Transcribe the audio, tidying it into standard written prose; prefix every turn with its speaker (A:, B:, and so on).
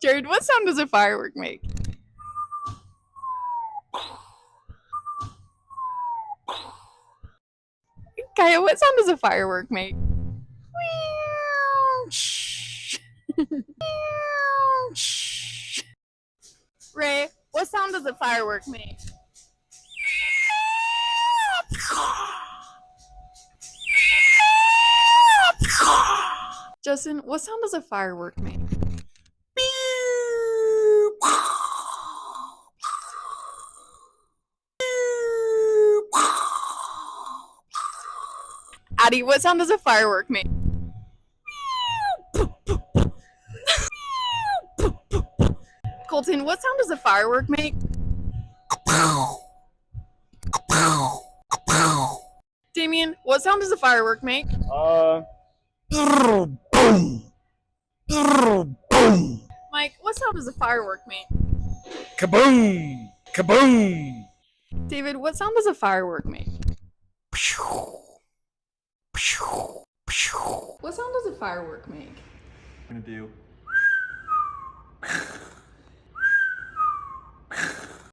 A: Jared, what sound does a firework make? Kaya, what sound does a firework make? Ray, what sound does a firework make? Justin, what sound does a firework make? Addie, what sound does a firework make? Colton, what sound does a firework make? Damien, what sound does a firework make? Mike, what sound does a firework make?
B: Kaboom! Kaboom!
A: David, what sound does a firework make? What sound does a firework make?
B: I'm gonna do